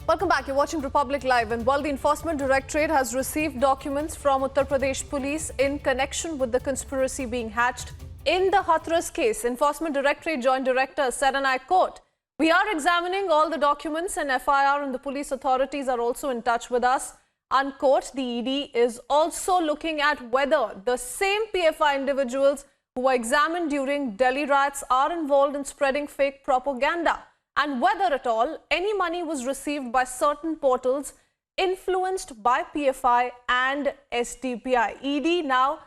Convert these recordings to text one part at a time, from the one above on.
Welcome back. You're watching Republic Live. And while the Enforcement Directorate has received documents from Uttar Pradesh Police in connection with the conspiracy being hatched in the Hathras case, Enforcement Directorate Joint Director said, and I quote, "We are examining all the documents and FIR and the police authorities are also in touch with us." Unquote. The ED is also looking at whether the same PFI individuals who were examined during Delhi riots are involved in spreading fake propaganda, and whether at all any money was received by certain portals influenced by PFI and SDPI. ED now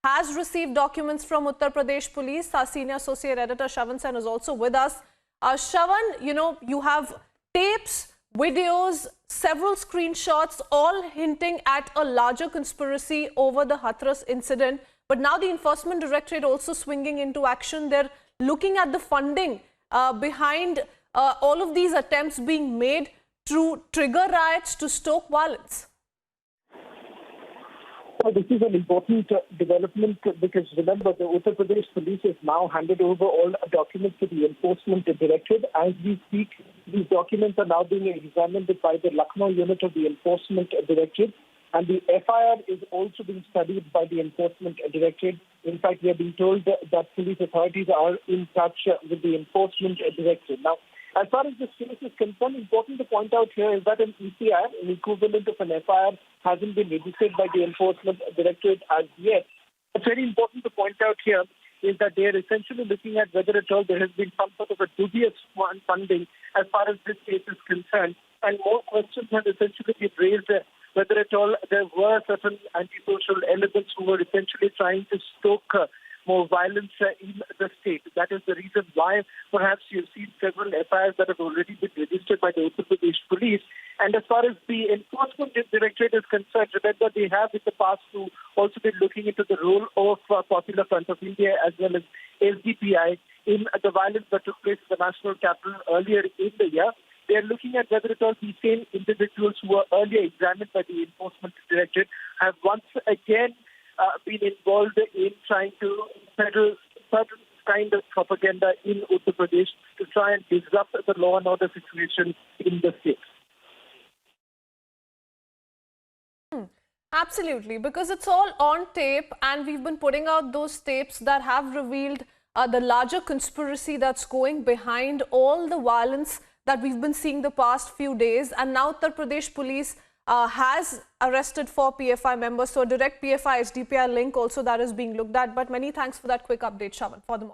has received documents from Uttar Pradesh Police. Our senior associate editor Shravan Sen is also with us. Shravan, you have tapes, videos, several screenshots all hinting at a larger conspiracy over the Hathras incident. But now the Enforcement Directorate also swinging into action. They're looking at the funding behind all of these attempts being made to trigger riots, to stoke violence. Well, this is an important development because remember, the Uttar Pradesh Police has now handed over all documents to the Enforcement Directorate. As we speak, these documents are now being examined by the Lucknow unit of the Enforcement Directorate, and the FIR is also being studied by the Enforcement Directorate. In fact, we are being told that police authorities are in touch with the Enforcement Directorate. Now, as far as this case is concerned, important to point out here is that an ECR, an equivalent of an FIR, hasn't been registered by the Enforcement Directorate as yet. What's very important to point out here is that they are essentially looking at whether at all there has been some sort of a dubious funding as far as this case is concerned. And more questions have essentially been raised whether at all there were certain antisocial elements who were essentially trying to stoke more violence in the state. That is the reason why perhaps you've seen several FIRs that have already been registered by the Uttar Pradesh Police. And as far as the Enforcement Directorate is concerned, remember they have in the past to also been looking into the role of Popular Front of India as well as SDPI in the violence that took place in the national capital earlier in the year. They are looking at whether at all the same individuals who were earlier examined by the Enforcement Directorate have once again been involved in trying to peddle certain kind of propaganda in Uttar Pradesh to try and disrupt the law and order situation in the state. Absolutely, because it's all on tape and we've been putting out those tapes that have revealed the larger conspiracy that's going behind all the violence that we've been seeing the past few days. And now Uttar Pradesh Police has arrested 4 PFI members. So a direct PFI SDPI link also that is being looked at. But many thanks for that quick update, Shravan, for the moment.